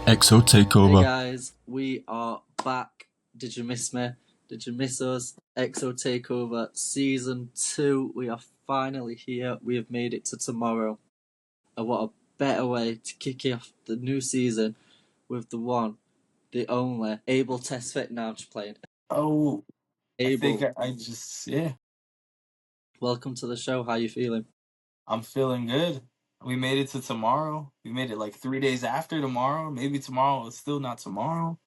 XO Hey TAKEOver. guys, we are back. Did you miss me? Did you miss us? XO Takeover Season 2. We are finally here. We have made it to tomorrow. And what a better way to kick off the new season with the one, the only, Abel Tesfaye. Now I'm just playing. Oh, I think Abel, yeah, welcome to the show. How you feeling? I'm feeling good. We made it to tomorrow. We made it like 3 days after tomorrow. Maybe tomorrow is still not tomorrow.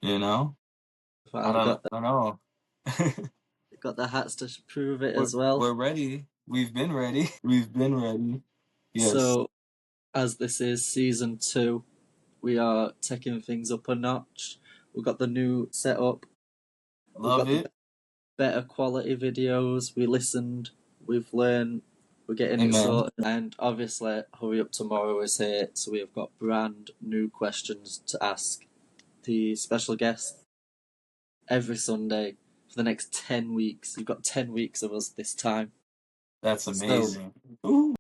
You know, I Finally don't, I don't know. got the hats to prove it we're as well. we're ready. We've been ready. We've been ready. Yes, So, as this is Season 2, we are taking things up a notch. We've got the new setup. We've love got the it. better quality videos. We listened. We've learned. We're getting it Amen. sorted. And obviously, Hurry Up Tomorrow is here. So we have got brand new questions to ask the special guest every Sunday for the next 10 weeks. You've got 10 weeks of us this time. That's So, amazing. Ooh.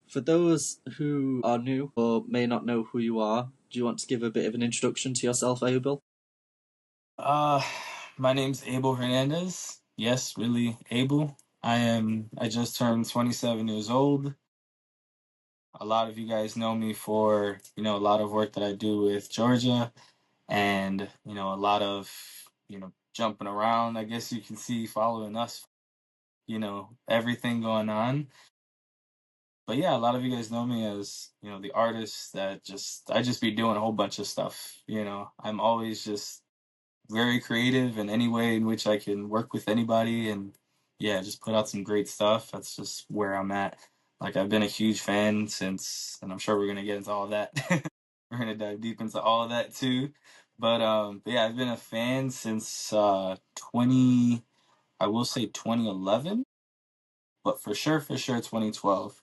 for those who are new or may not know who you are, do you want to give a bit of an introduction to yourself, Abel? Uh, my name's Abel Hernandez. Yes, really, Abel. I just turned 27 years old. A lot of you guys know me for, a lot of work that I do with Georgia and, a lot of, jumping around. I guess you can see following us, everything going on. But yeah, a lot of you guys know me as, the artist that I just be doing a whole bunch of stuff. I'm always just very creative in any way in which I can work with anybody and yeah, just put out some great stuff. That's just where I'm at. Like I've been a huge fan since, and I'm sure we're gonna get into all of that. We're gonna dive deep into all of that too. But yeah, I've been a fan since 20, I will say 2011, but for sure 2012.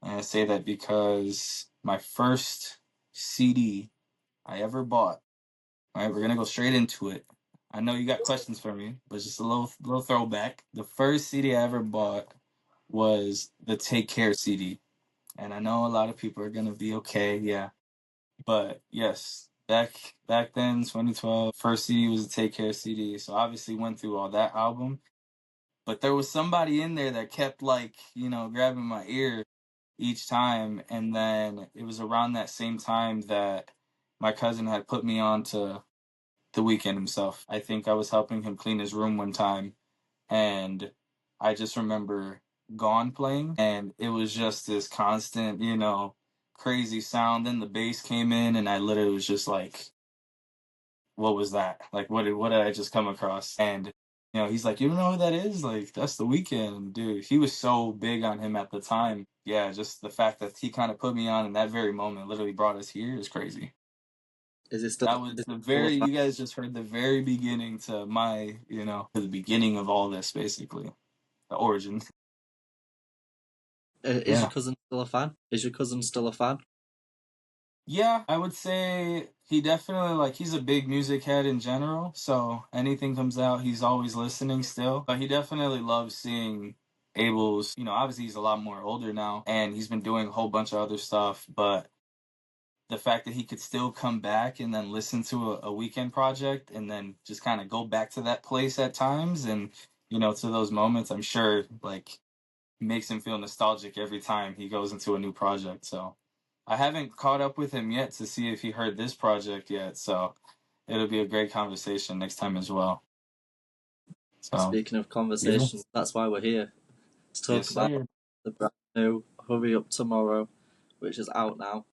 And I say that because my first CD I ever bought. All right, we're gonna go straight into it. I know you got questions for me, but just a little throwback. The first CD I ever bought was the Take Care CD, and I know a lot of people are gonna be okay, yeah, but yes, back then, 2012, first CD was the Take Care CD. So obviously went through all that album, but there was somebody in there that kept like grabbing my ear each time, and then it was around that same time that my cousin had put me on to the Weeknd himself. I think I was helping him clean his room one time, and I just remember Gone playing, and it was just this constant, crazy sound. Then the bass came in, and I literally was just like, "What was that? Like, what did I just come across?" And he's like, "You don't know who that is? Like, that's the Weeknd, dude." He was so big on him at the time. Yeah, just the fact that he kind of put me on in that very moment, literally brought us here, is crazy. Is it still, That was is the it still a very, fan? you guys just heard the very beginning to my, to the beginning of all this, basically. The origin. Is your Yeah. cousin still a fan? Is your cousin still a fan? Yeah, I would say he definitely, like, he's a big music head in general. So anything comes out, he's always listening still. But he definitely loves seeing Abel's, obviously he's a lot more older now and he's been doing a whole bunch of other stuff. But the fact that he could still come back and then listen to a Weekend project and then just kind of go back to that place at times and to those moments, I'm sure like makes him feel nostalgic every time he goes into a new project. So I haven't caught up with him yet to see if he heard this project yet, so it'll be a great conversation next time as well. So Speaking of yeah. conversations, that's why we're here to Yes talk about sir. the brand new Hurry Up Tomorrow, which is out now.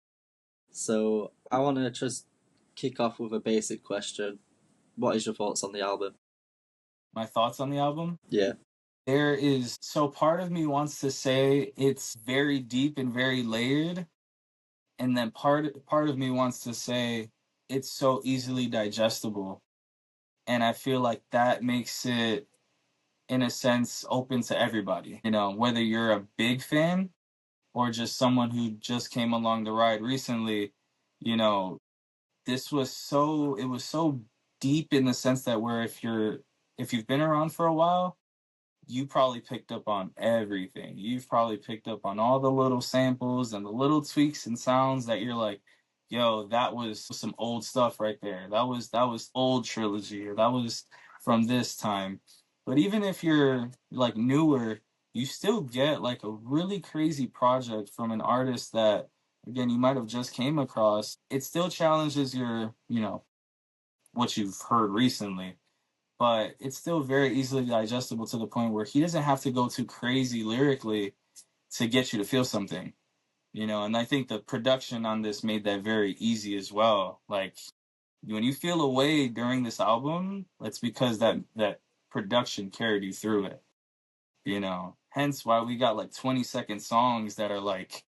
So I want to just kick off with a basic question. What is your thoughts on the album? My thoughts on the album. Yeah. There is, so part of me wants to say it's very deep and very layered, and then part of me wants to say it's so easily digestible, and I feel like that makes it in a sense open to everybody, whether you're a big fan or just someone who just came along the ride recently. you know it was so deep in the sense that where if you've been around for a while, you probably picked up on everything. You've probably picked up on all the little samples and the little tweaks and sounds that you're like, yo, that was some old stuff right there. That was old trilogy, or that was from this time. But even if you're like newer, you still get like a really crazy project from an artist that, again, you might have just came across. It still challenges your, what you've heard recently, but it's still very easily digestible to the point where he doesn't have to go too crazy lyrically to get you to feel something, and I think the production on this made that very easy as well. Like, when you feel away during this album, that's because that production carried you through it, hence why we got like 20-second songs that are like,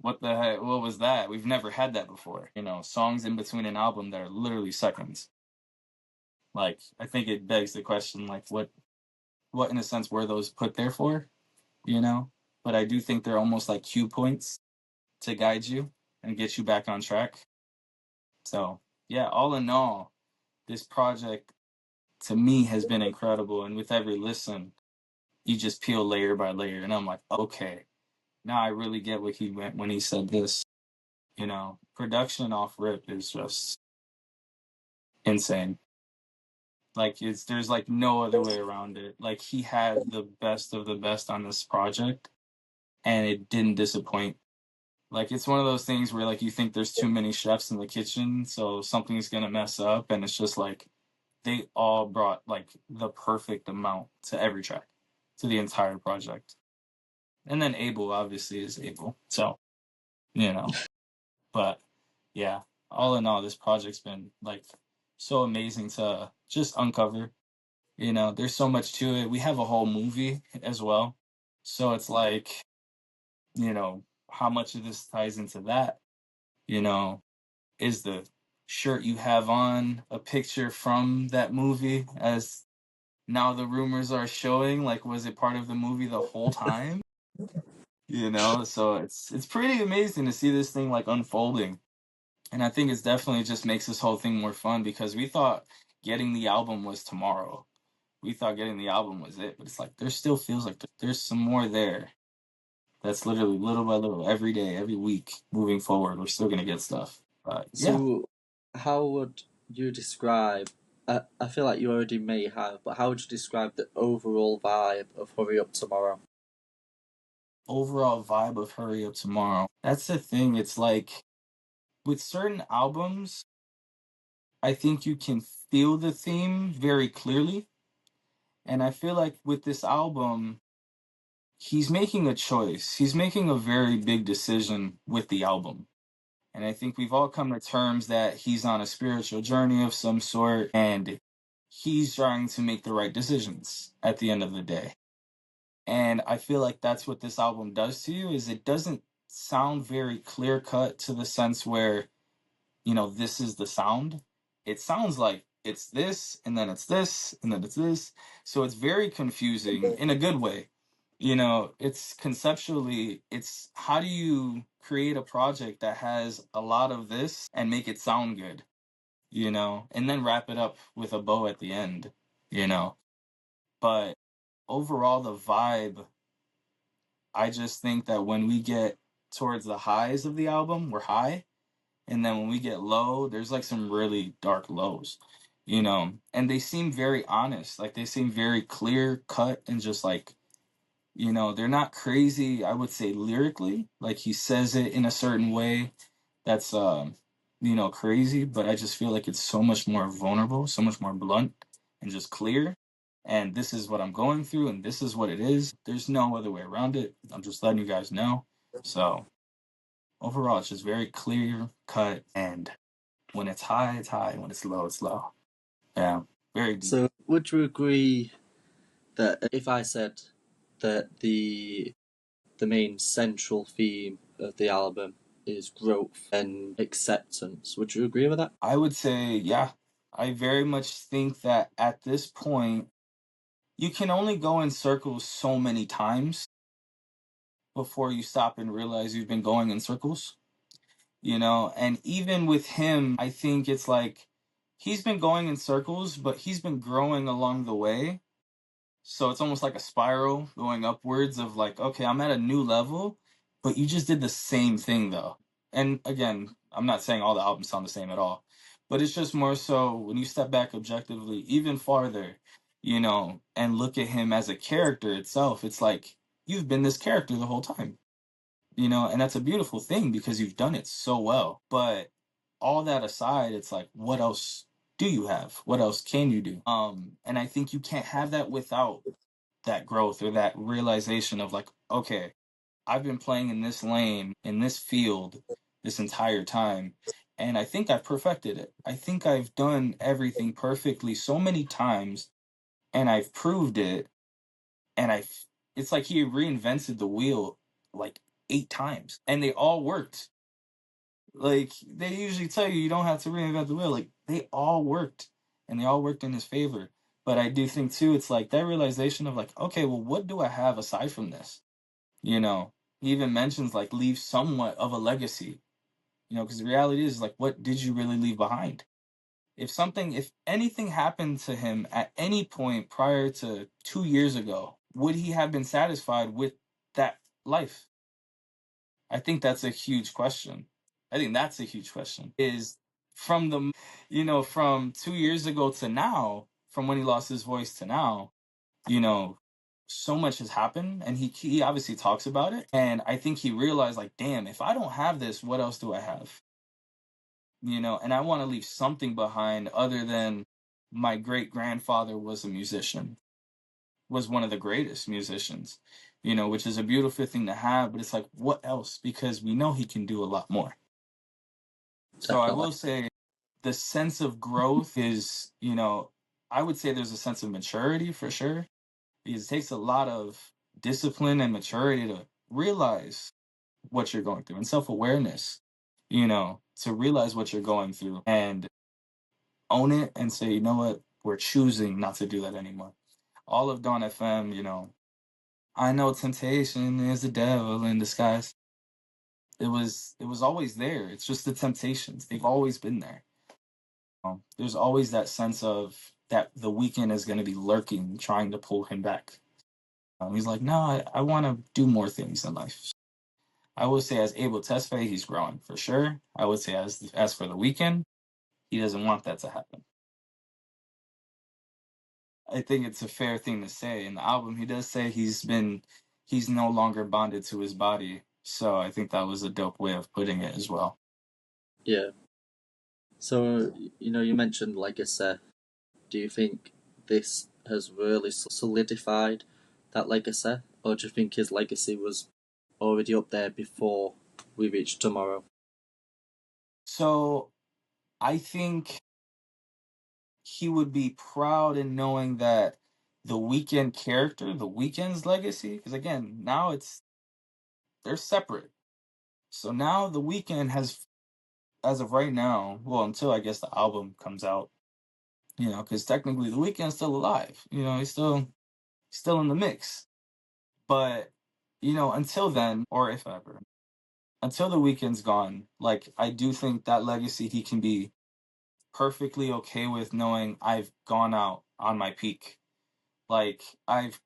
what the heck, what was that? We've never had that before. Songs in between an album that are literally seconds. Like, I think it begs the question, like, what in a sense were those put there for, But I do think they're almost like cue points to guide you and get you back on track. So, yeah, all in all, this project to me has been incredible. And with every listen, you just peel layer by layer. And I'm like, okay, now I really get what he meant when he said this. Production off rip is just insane. Like, there's like no other way around it. Like, he had the best of the best on this project, and it didn't disappoint. Like, it's one of those things where like you think there's too many chefs in the kitchen, so something's gonna mess up, and it's just like they all brought like the perfect amount to every track, to the entire project. And then Abel obviously is Abel, so you know. But yeah, all in all, this project's been like so amazing to just uncover. There's so much to it. We have a whole movie as well, so it's like, how much of this ties into that? You know, is the shirt you have on a picture from that movie, as now the rumors are showing? Like, was it part of the movie the whole time? So it's pretty amazing to see this thing like unfolding. And I think it's definitely just makes this whole thing more fun, because we thought getting the album was tomorrow. We thought getting the album was it, but it's like there still feels like there's some more there. That's literally little by little, every day, every week, moving forward, we're still gonna get stuff. But yeah. So, how would you describe? I feel like you already may have, but how would you describe the overall vibe of Hurry Up Tomorrow? Overall vibe of Hurry Up Tomorrow. That's the thing. It's like with certain albums, I think you can feel the theme very clearly. And I feel like with this album, he's making a choice. He's making a very big decision with the album. And I think we've all come to terms that he's on a spiritual journey of some sort, and he's trying to make the right decisions at the end of the day. And I feel like that's what this album does to you, is it doesn't sound very clear cut to the sense where, this is the sound. It sounds like it's this, and then it's this, and then it's this. So it's very confusing in a good way. It's conceptually, it's how do you create a project that has a lot of this and make it sound good, and then wrap it up with a bow at the end, But overall, the vibe, I just think that when we get towards the highs of the album, we're high. And then when we get low, there's like some really dark lows, and they seem very honest. Like, they seem very clear cut, and just like, they're not crazy, I would say, lyrically. Like, he says it in a certain way that's, crazy, but I just feel like it's so much more vulnerable, so much more blunt, and just clear. And this is what I'm going through, and this is what it is. There's no other way around it. I'm just letting you guys know. So overall, it's just very clear cut, and when it's high, it's high. When it's low, it's low. Yeah, very deep. So, would you agree that if I said that the main central theme of the album is growth and acceptance, would you agree with that? I would say, yeah. I very much think that at this point, you can only go in circles so many times before you stop and realize you've been going in circles, And even with him, I think it's like he's been going in circles, but he's been growing along the way. So it's almost like a spiral going upwards of like, okay, I'm at a new level, but you just did the same thing though. And again, I'm not saying all the albums sound the same at all, but it's just more so when you step back objectively even farther, and look at him as a character itself, it's like you've been this character the whole time, and that's a beautiful thing because you've done it so well. But all that aside, it's like, what else do you have? What else can you do? And I think you can't have that without that growth or that realization of like, okay, I've been playing in this lane, in this field this entire time. And I think I've perfected it. I think I've done everything perfectly so many times and I've proved it. And it's like he reinvented the wheel like 8 times and they all worked. Like they usually tell you don't have to reinvent the wheel. Like they all worked and they all worked in his favor. But I do think too, it's like that realization of like, okay, well, what do I have aside from this? You know, he even mentions like leave somewhat of a legacy, because the reality is like, what did you really leave behind? If anything happened to him at any point prior to 2 years ago, would he have been satisfied with that life? I think that's a huge question. I think that's a huge question. Is from from 2 years ago to now, from when he lost his voice to now, you know, so much has happened, and he obviously talks about it. And I think he realized, like, damn, if I don't have this, what else do I have? And I want to leave something behind other than my great grandfather was a musician, was one of the greatest musicians, which is a beautiful thing to have. But it's like, what else? Because we know he can do a lot more. So I Definitely. will say the sense of growth is, I would say there's a sense of maturity for sure, because it takes a lot of discipline and maturity to realize what you're going through and self awareness, to realize what you're going through and own it and say, you know what, we're choosing not to do that anymore. All of Dawn FM, I know temptation is the devil in disguise. It was always there. It's just the temptations. They've always been there. There's always that sense of that the Weeknd is going to be lurking, trying to pull him back. He's like, no, I want to do more things in life. I would say as Abel Tesfaye, he's growing for sure. I would say as for the Weeknd, he doesn't want that to happen. I think it's a fair thing to say. In the album, he does say he's no longer bonded to his body. So I think that was a dope way of putting it as well. Yeah. So, you mentioned legacy. Do you think this has really solidified that legacy? Or do you think his legacy was already up there before we reached tomorrow? So I think he would be proud in knowing that the Weeknd character, the Weeknd's legacy, because again, now they're separate. So now the Weeknd has, as of right now, well, until I guess the album comes out, because technically the Weeknd's still alive. He's still in the mix. But until then, or if ever, until the Weeknd's gone, like I do think that legacy he can be perfectly okay with knowing I've gone out on my peak. Like I've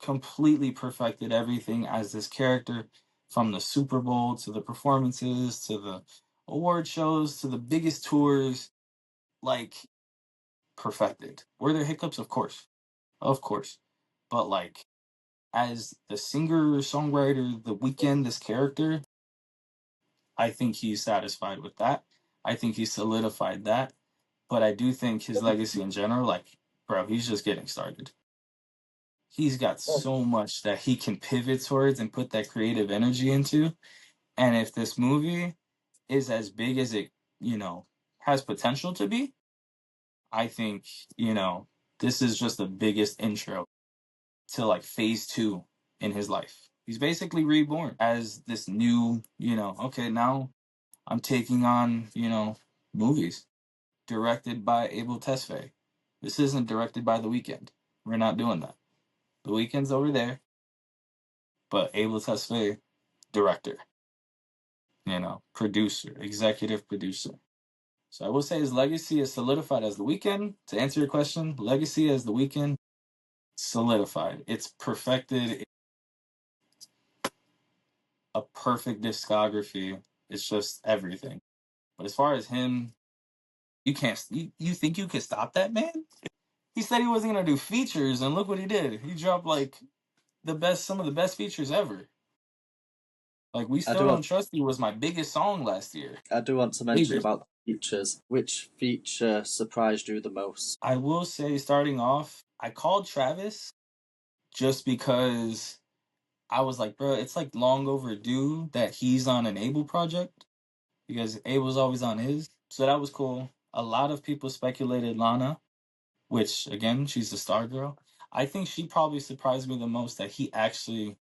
completely perfected everything as this character, from the Super Bowl to the performances to the award shows to the biggest tours, like perfected. Were there hiccups? Of course. Of course. But like as the singer songwriter, the Weeknd, this character, I think he's satisfied with that. I think he solidified that. But I do think his legacy in general, like, bro, he's just getting started. He's got so much that he can pivot towards and put that creative energy into. And if this movie is as big as it, has potential to be, I think, this is just the biggest intro to like phase 2 in his life. He's basically reborn as this new, okay, now I'm taking on, movies directed by Abel Tesfaye. This isn't directed by The Weeknd. We're not doing that. The Weeknd's over there, but Abel Tesfaye, director, producer, executive producer. So I will say his legacy is solidified as The Weeknd. To answer your question, legacy as The Weeknd, solidified. It's perfected. A perfect discography. It's just everything. But as far as him, you can't. You think you could stop that man? He said he wasn't gonna do features, and look what he did. He dropped like some of the best features ever. Like We I Still do Don't want Trust You was my biggest song last year. to mention Biggest. about the features. Which feature surprised you the most? I will say, starting off, I called Travis just because I was like, bro, it's like long overdue that he's on an Abel project because Abel's always on his. So that was cool. A lot of people speculated Lana, which again, she's the star girl. I think she probably surprised me the most that he actually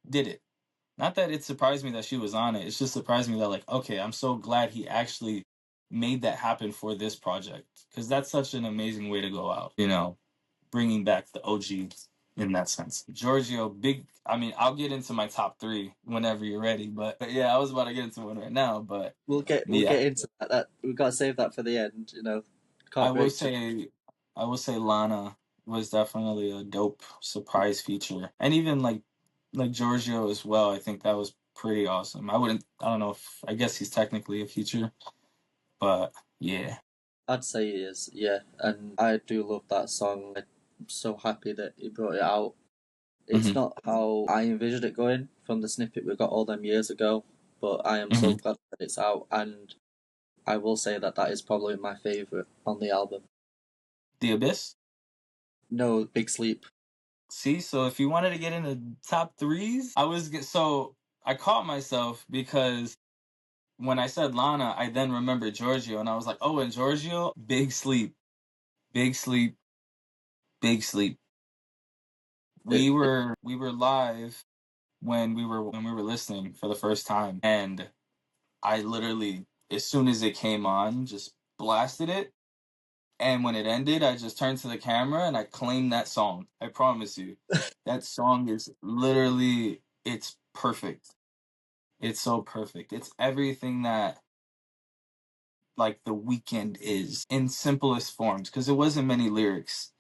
did it. Not that it surprised me that she was on it. It's just surprised me that, like, okay, I'm so glad he actually made that happen for this project because that's such an amazing way to go out. Bringing back the OG in that sense. Giorgio, big. I mean, I'll get into my top three whenever you're ready. But yeah, I was about to get into one right now. But We'll yeah, get into that. We've got to save that for the end. I Can't will break too. say, I will say Lana was definitely a dope surprise feature, and even like Giorgio as well. I think that was pretty awesome. I don't know if I guess he's technically a feature, but yeah. I'd say he is, yeah. And I do love that song. I'm so happy that he brought it out. It's Hmm. not how I envisioned it going from the snippet we got all them years ago, but I am so Hmm. glad that it's out. And I will say that that is probably my favourite on the album. The Abyss. No, Big Sleep. See, so if you wanted to get into top threes, so I caught myself because when I said Lana, I then remembered Giorgio, and I was like, oh, and Giorgio, Big Sleep, Big Sleep, Big Sleep. It, We were live when we were listening for the first time, and I literally, as soon as it came on, just blasted it. And when it ended, I just turned to the camera and I claimed that song. I promise you. That song is literally, it's perfect. It's so perfect. It's everything that like the Weeknd is in simplest forms because it wasn't many lyrics,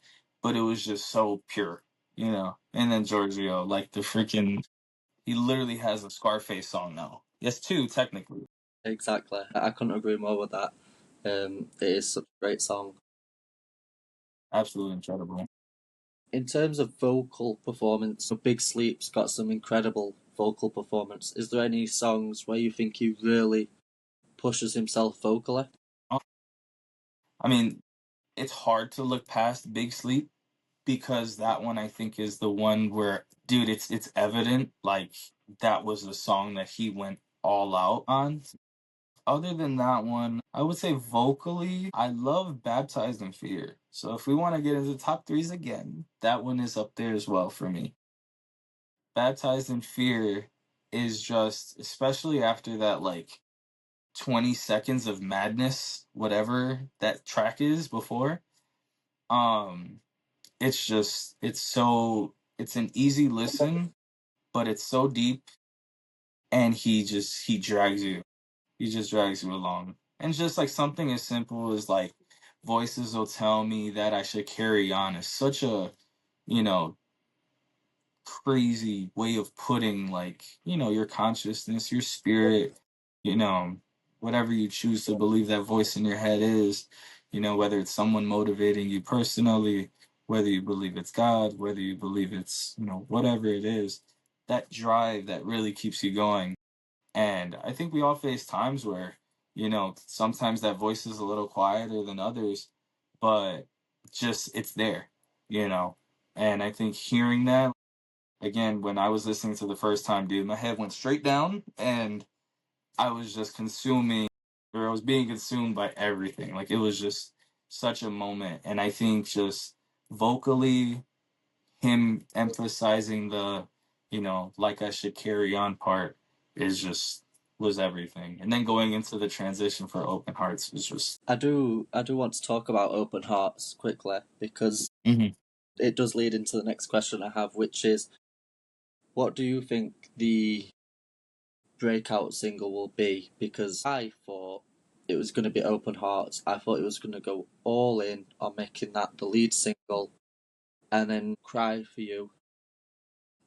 but it was just so pure. And then Giorgio, like the freaking, he literally has a Scarface song now. Yes, two technically. exactly. I couldn't agree more with that. It is such a great song. Absolutely incredible. In terms of vocal performance, Big Sleep's got some incredible vocal performance. Is there any songs where you think he really pushes himself vocally? I mean, it's hard to look past Big Sleep because that one I think is the one where, dude, it's evident like that was the song that he went all out on. Other than that one, I would say vocally, I love Baptized in Fear. So if we want to get into top threes again, that one is up there as well for me. Baptized in Fear is just, especially after that like 20 seconds of madness, whatever that track is before. Um, it's an easy listen, but it's so deep, and he drags you. He just drags you along. And just like something as simple as like voices will tell me that I should carry on is such a, you know, crazy way of putting like, your consciousness, your spirit, you know, whatever you choose to believe that voice in your head is, whether it's someone motivating you personally, whether you believe it's God, whether you believe it's, whatever it is, that drive that really keeps you going. And I think we all face times where, sometimes that voice is a little quieter than others, but just it's there, you know. And I think hearing that, again, when I was listening to the first time, dude, my head went straight down and I was just consuming, or I was being consumed by everything. Like it was just such a moment. And I think just vocally, him emphasizing the, like I should carry on part is just was everything. And then going into the transition for Open Hearts was just. I do want to talk about Open Hearts quickly because Mhm. it does lead into the next question I have, which is, what do you think the breakout single will be? Because I thought it was going to be Open Hearts. I thought it was going to go all in on making that the lead single. and then Cry for You.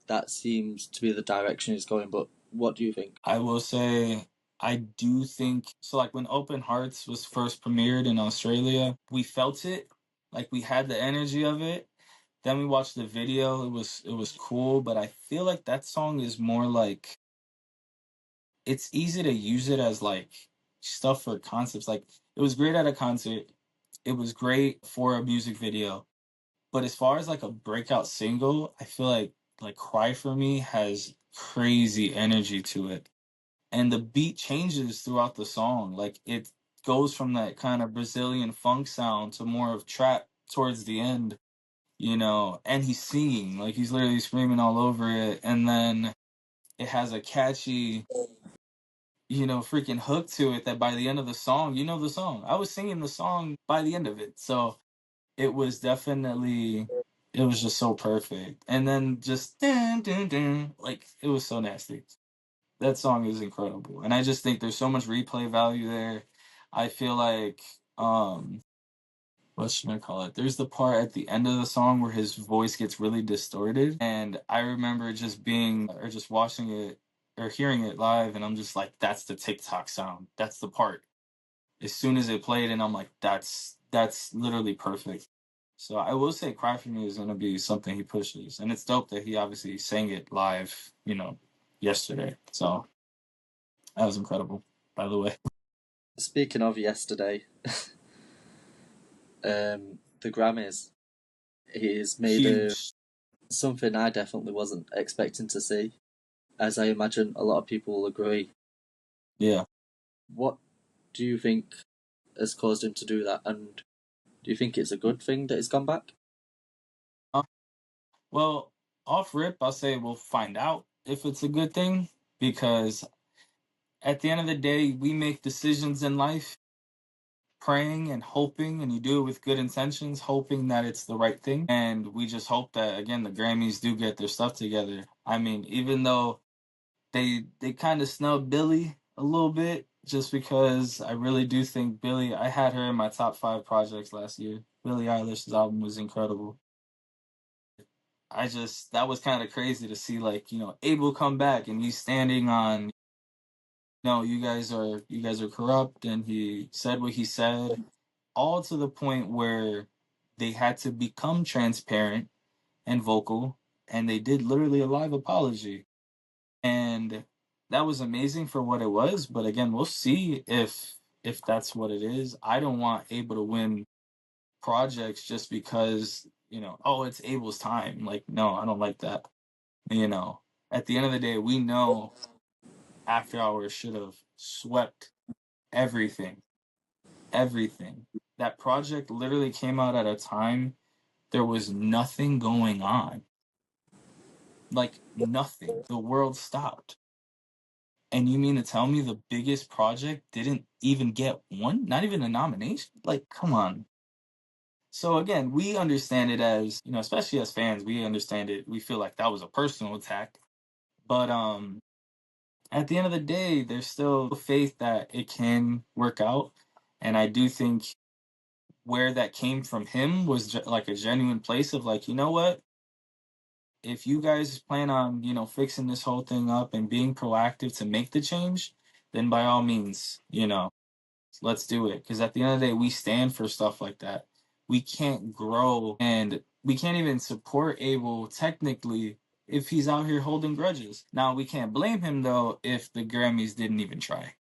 That seems to be the direction he's going, but what do you think? I will say, I do think so. Like when Open Hearts was first premiered in Australia, we felt it, like we had the energy of it. Then we watched the video. It was cool, but I feel like that song is more like it's easy to use it as like stuff for concepts. Like it was great at a concert. It was great for a music video. But as far as like a breakout single, I feel like Cry for Me has crazy energy to it. And the beat changes throughout the song. Like it goes from that kind of Brazilian funk sound to more of trap towards the end, and he's singing, like he's literally screaming all over it. And then it has a catchy, freaking hook to it that by the end of the song, the song. I was singing the song by the end of it. So it was definitely, it was just so perfect. And then just, dun, dun, dun, like, it was so nasty. That song is incredible. And I just think there's so much replay value there. I feel like, what should I call it? There's the part at the end of the song where his voice gets really distorted. And I remember just just watching it or hearing it live, and I'm just like, that's the TikTok sound. That's the part. As soon as it played, and I'm like, that's literally perfect. So I will say Cry For Me is gonna be something he pushes. And it's dope that he obviously sang it live, yesterday. So that was incredible, by the way. Speaking of yesterday, the Grammys, he's made Huge. something I definitely wasn't expecting to see, as I imagine a lot of people will agree. Yeah. What do you think has caused him to do that, and do you think it's a good thing that he's gone back? Well, off rip, I'll say we'll find out if it's a good thing, because at the end of the day, we make decisions in life praying and hoping, and you do it with good intentions, hoping that it's the right thing. And we just hope that, again, the Grammys do get their stuff together. I mean, even though they kind of snubbed Billie a little bit, just because I really do think Billie, I had her in my top 5 projects last year. Billie Eilish's album was incredible. That was kind of crazy to see, like, Abel come back and he's standing on, no, you guys are corrupt, and he said what he said, all to the point where they had to become transparent and vocal, and they did literally a live apology. And that was amazing for what it was, but again, we'll see if that's what it is. I don't want Abel to win projects just because, oh, it's Abel's time. Like, no, I don't like that. You know, at the end of the day, we know After Hours should have swept everything. Everything. That project literally came out at a time there was nothing going on. Like nothing. The world stopped. And you mean to tell me the biggest project didn't even get one? Not even a nomination? Like, come on. So again, we understand it as, especially as fans, we understand it. We feel like that was a personal attack. But at the end of the day, there's still faith that it can work out. And I do think where that came from him was like a genuine place of like, you know what? If you guys plan on, fixing this whole thing up and being proactive to make the change, then by all means, let's do it. Because at the end of the day, we stand for stuff like that. We can't grow and we can't even support Abel technically if he's out here holding grudges. Now, we can't blame him though if the Grammys didn't even try.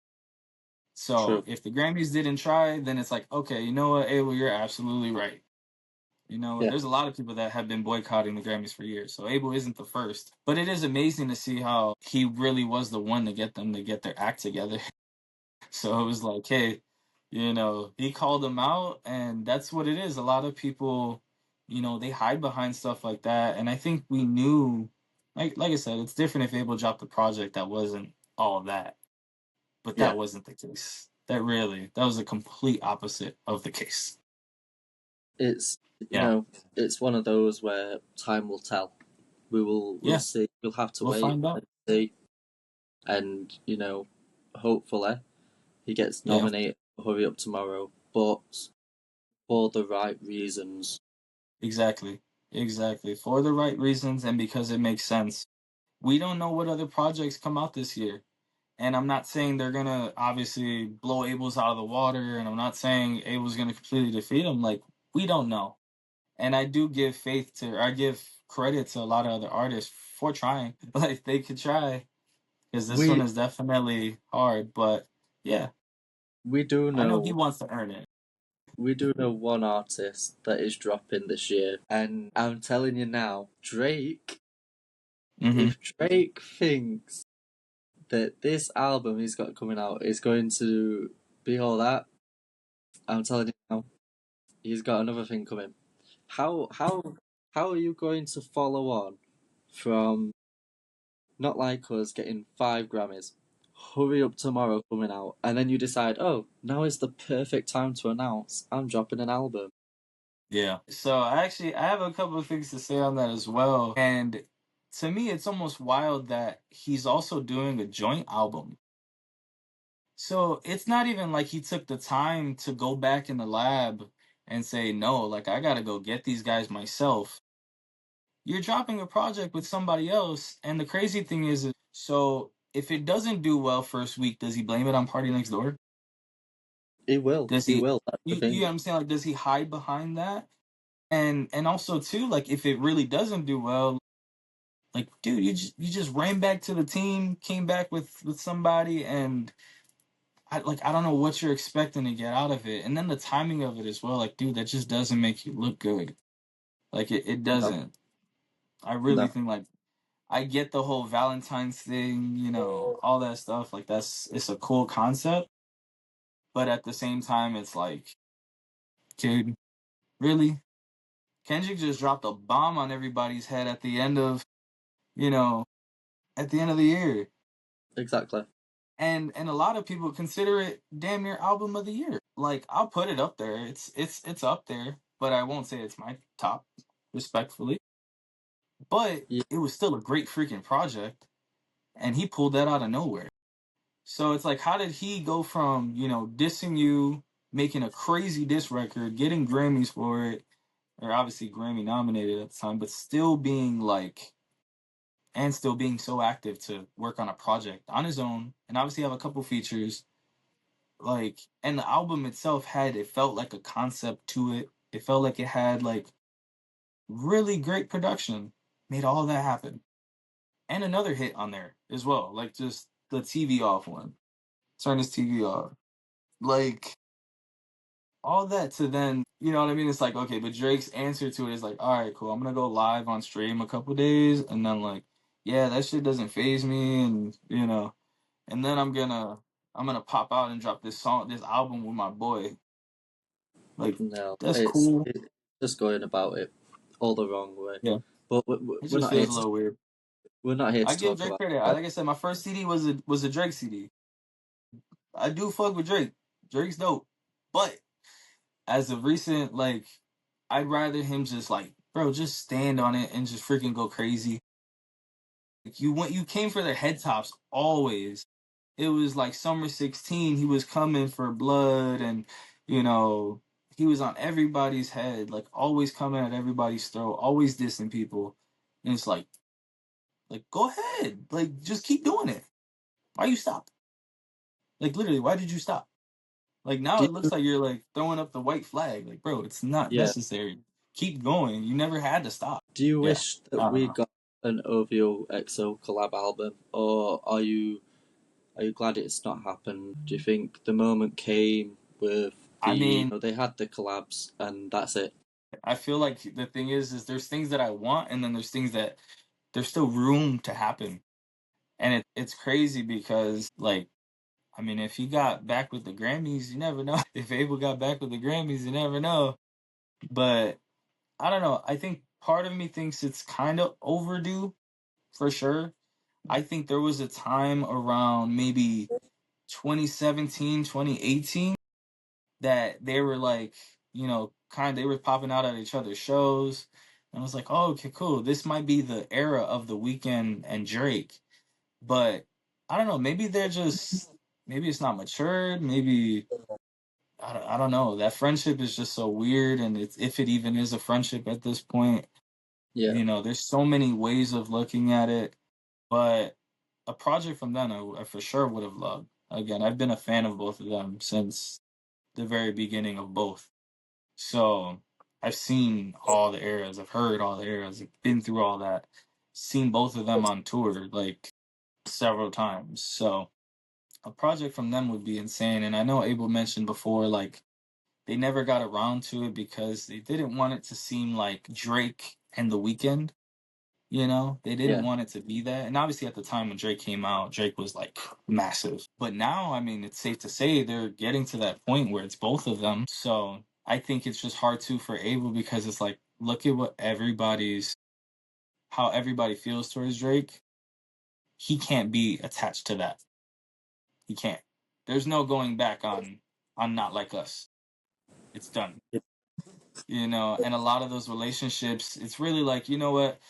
So True. if the Grammys didn't try, then it's like, okay, you know what, Abel, you're absolutely right. Yeah, There's a lot of people that have been boycotting the Grammys for years. So Abel isn't the first. But it is amazing to see how he really was the one to get them to get their act together. So it was like, hey, he called them out, and that's what it is. A lot of people, they hide behind stuff like that. And I think we knew, like I said, it's different if Abel dropped a project that wasn't all that. But yeah. that wasn't the case. That was the complete opposite of the case. It's Yeah. it's one of those where time will tell. We'll Yeah. see. We'll have to We'll wait find out. and see, and hopefully he gets Yeah. nominated for Hurry Up Tomorrow, but for the right reasons. Exactly. Exactly. For the right reasons and because it makes sense. We don't know what other projects come out this year. And I'm not saying they're gonna obviously blow Abel's out of the water, and I'm not saying Abel's gonna completely defeat him. Like, we don't know. And I do give faith to, I give credit to a lot of other artists for trying. Like, they could try, because this one We is definitely hard. But yeah, we do I know he know wants to earn it. we do know one artist that is dropping this year, and I'm telling you now, Drake. Hmm. If Drake thinks that this album he's got coming out is going to be all that, I'm telling you now, he's got another thing coming. How how how are you going to follow on from Not Like Us getting 5 Grammys? Hurry Up Tomorrow coming out, and then you decide, oh, now is the perfect time to announce I'm dropping an album. Yeah. So I have a couple of things to say on that as well. And to me, it's almost wild that he's also doing a joint album. So it's not even like he took the time to go back in the lab and say, no, like I gotta go get these guys myself. You're dropping a project with somebody else, and the crazy thing is so if it doesn't do well first week, does he blame it on Party Next Door? He will, Does he he will. That's the you know thing. what I'm saying? Like, does he hide behind that? And also too, like if it really doesn't do well, like dude, you just ran back to the team, came back with somebody, and I don't know what you're expecting to get out of it. And then the timing of it as well, like dude, that just doesn't make you look good. Like it No, doesn't. I really no, think like I get the whole Valentine's thing, all that stuff. Like it's a cool concept, but at the same time, it's like, dude, really? Kendrick just dropped a bomb on everybody's head you know, at the end of the year. exactly. And a lot of people consider it damn near album of the year. Like I'll put it up there. It's up there, but I won't say it's my top, respectfully. But Yeah, it was still a great freaking project, and he pulled that out of nowhere. So it's like, how did he go from dissing you, making a crazy diss record, getting Grammys for it, or obviously Grammy nominated at the time, but still being like, and still being so active to work on a project on his own, and obviously have a couple features, like, and the album itself it felt like a concept to it. It felt like it had like really great production, made all that happen, and another hit on there as well, like just the TV off one, turn his TV off, like all that to then, you know what I mean? It's like, okay, but Drake's answer to it is like, all right, cool, I'm gonna go live on stream a couple days, and then like, yeah, that shit doesn't phase me, and and then I'm gonna pop out and drop this album with my boy. Like, no, that's cool. it's just going about it all the wrong way. Yeah, But it we're just not here feels a to little weird. we're not here I to give talk Drake about credit. that. Like I said, my first CD was a Drake CD. I do fuck with Drake. Drake's dope, but as of recent, like, I'd rather him just like, bro, just stand on it and just freaking go crazy. Like, you came for the head tops always. It was like Summer 16, he was coming for blood, and you know, he was on everybody's head, like always coming at everybody's throat, always dissing people. And it's like go ahead. Like just keep doing it. Why you stop? Like literally, why did you stop? Like now Do it looks you, like you're like throwing up the white flag. Like, bro, it's not yeah. necessary. Keep going. You never had to stop. Do you Yeah. wish I that don't we know. got an OVO XO collab album, or are you glad it's not happened? Do you think the moment came with I mean, they had the collabs and that's it? I feel like the thing is there's things that I want, and then there's things that there's still room to happen. And it's crazy because, like, I mean, if he got back with the Grammys, you never know. If Abel got back with the Grammys, you never know. But I don't know. I think part of me thinks it's kind of overdue for sure. I think there was a time around maybe 2017, 2018 that they were like, they were popping out at each other's shows. And I was like, oh, okay, cool. This might be the era of the Weeknd and Drake. But I don't know. Maybe it's not matured. Maybe, I don't know. That friendship is just so weird. And if it even is a friendship at this point. Yeah. You know, there's so many ways of looking at it, but a project from them I for sure would have loved. Again, I've been a fan of both of them since the very beginning of both. So I've seen all the eras, I've heard all the eras, I've been through all that, seen both of them on tour like several times. So a project from them would be insane. And I know Abel mentioned before, like, they never got around to it because they didn't want it to seem like Drake and The Weeknd. You know, they didn't Yeah. want it to be that. And obviously, at the time when Drake came out, Drake was like massive. But now, I mean, it's safe to say they're getting to that point where it's both of them. So I think it's just hard too for Abel because it's like, look at how everybody feels towards Drake. He can't be attached to that. He can't. There's no going back on Not Like Us. It's done. You know, and a lot of those relationships, it's really like, you know what?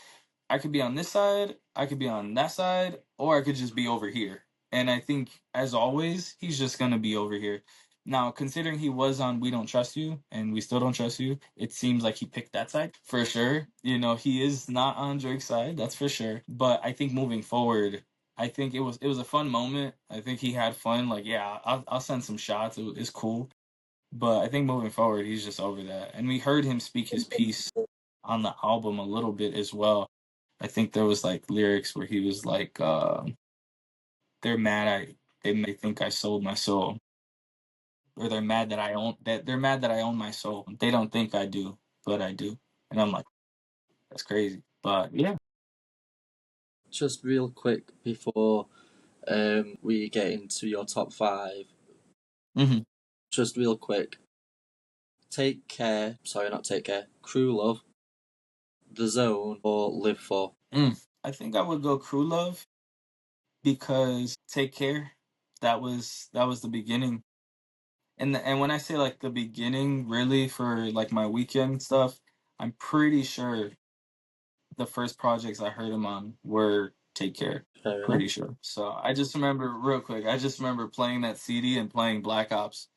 I could be on this side, I could be on that side, or I could just be over here. And I think, as always, he's just going to be over here. Now, considering he was on We Don't Trust You and We Still Don't Trust You, it seems like he picked that side for sure. You know, he is not on Drake's side, that's for sure. But I think moving forward, I think it was a fun moment. I think he had fun. Like, yeah, I'll send some shots. It's cool. But I think moving forward, he's just over that. And we heard him speak his piece on the album a little bit as well. I think there was like lyrics where he was like, "They're mad they may think I sold my soul, or they're mad that I own my soul. They don't think I do, but I do." And I'm like, that's crazy. But yeah. Just real quick before we get into your top five, Hmm. just real quick. Take Care, sorry, not Take Care, Crew Love, The Zone, or Live For. I think I would go Crew Love because Take Care. That was the beginning. And when I say like the beginning, really for like my weekend stuff, I'm pretty sure the first projects I heard him on were Take Care. Fair enough. Pretty sure. So I just remember real quick. I just remember playing that CD and playing Black Ops,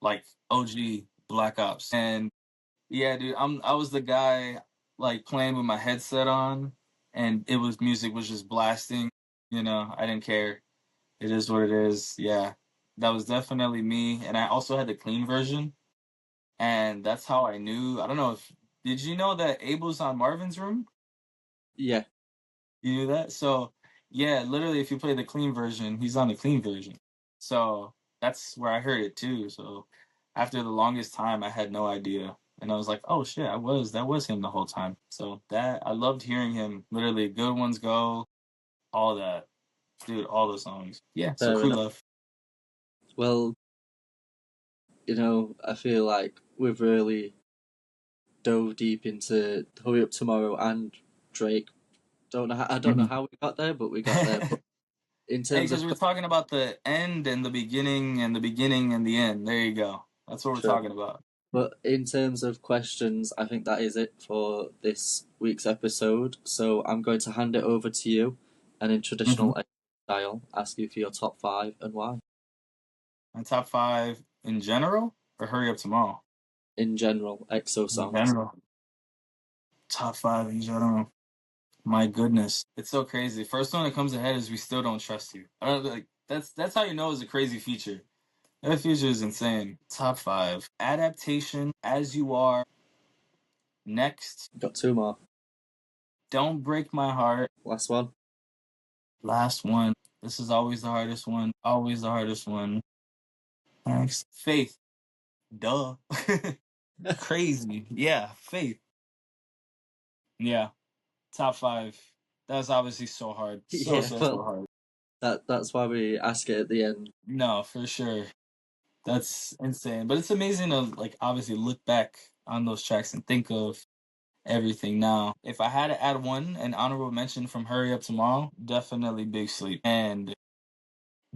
like OG Black Ops. And yeah, dude, I was the guy like playing with my headset on, and music was just blasting. You know, I didn't care. It is what it is. Yeah, that was definitely me. And I also had the clean version, and that's how I knew. I don't know if did you know that Abel's on Marvin's Room? Yeah, You knew that? So yeah, literally if you play the clean version, he's on the clean version. So that's where I heard it too. So after the longest time I had no idea. And I was like, oh shit, that was him the whole time. So that I loved hearing him. Literally, Good Ones Go, all that. Dude, all the songs. Yeah, so fair Crew enough. Love. Well, I feel like we've really dove deep into Hurry Up Tomorrow and Drake. I don't know Mhm. how we got there, but we got there. But in Hey, terms because of we're talking about the end and the beginning and the beginning and the end. There you go. That's what we're sure. talking about. But in terms of questions, I think that is it for this week's episode. So I'm going to hand it over to you, and in Hmm. traditional style, ask you for your top five and why. My top five in general, or Hurry Up Tomorrow? In general, EXO In songs. general. Top five in general. My goodness, it's so crazy. First one that comes ahead is "We Still Don't Trust You." I don't like that's how you know it's a crazy feature. That feature is insane. Top five adaptation, As You Are. Next, Got two more. Don't Break My Heart. Last one. Last one. This is always the hardest one. Always the hardest one. Next, Faith. Duh. Crazy. Yeah, Faith. Yeah, top five. That's obviously so hard. So Yeah, so so well, hard. that's why we ask it at the end. No, for sure. That's insane. But it's amazing to like obviously look back on those tracks and think of everything now. If I had to add one, an honorable mention from Hurry Up Tomorrow, definitely Big Sleep. And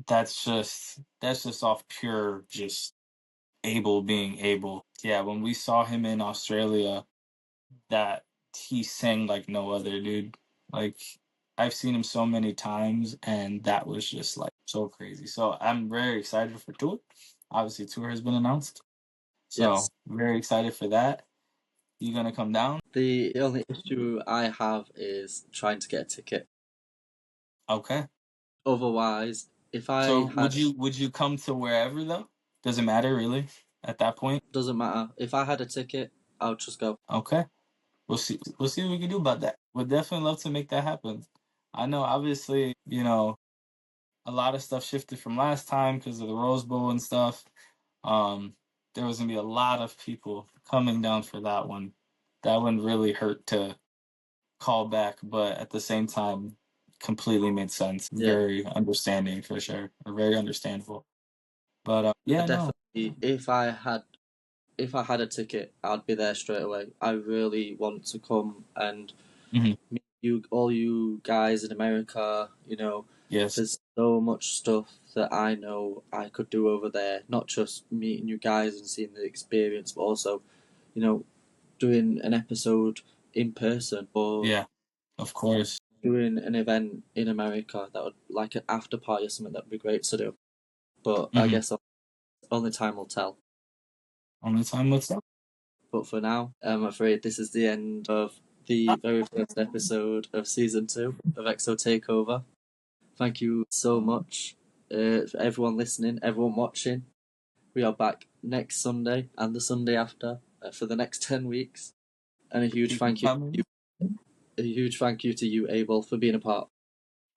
that's just off pure just Abel being able. Yeah, when we saw him in Australia, that he sang like no other, dude. Like I've seen him so many times and that was just like so crazy. So I'm very excited for tour. Obviously tour has been announced. So Yes. very excited for that. You gonna come down? The only issue I have is trying to get a ticket. Okay. Otherwise, if I So had, would you come to wherever though? Doesn't matter really at that point. doesn't matter. If I had a ticket, I'll just go. Okay. We'll see what we can do about that. Would definitely love to make that happen. I know obviously, a lot of stuff shifted from last time because of the Rose Bowl and stuff. Um, there was gonna be a lot of people coming down for that one. That one really hurt to call back, but at the same time, completely made sense. Yeah, Very understanding for sure, or very understandable. But I yeah, no. definitely. If I had a ticket, I'd be there straight away. I really want to come and Mhm. meet you, all you guys in America. Yes. There's so much stuff that I know I could do over there. Not just meeting you guys and seeing the experience, but also, doing an episode in person or Yeah. Of course. doing an event in America that would like an after party or something that would be great to do. But I Hmm. guess only time will tell. Only time will tell. But for now, I'm afraid this is the end of the very first episode of season 2 of XO Takeover. Thank you so much for everyone listening, everyone watching. We are back next Sunday and the Sunday after for the next 10 weeks. And Keep them coming. a huge thank you to you, Abel, for being a part.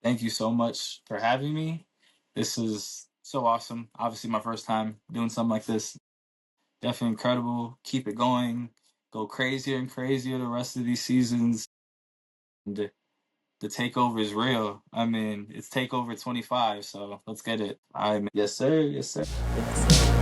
Thank you so much for having me. This is so awesome. Obviously, my first time doing something like this. Definitely incredible. Keep it going. Go crazier and crazier the rest of these seasons. And the takeover is real. I mean, it's takeover 25, so let's get it. Yes, sir. Yes, sir. Yes, sir.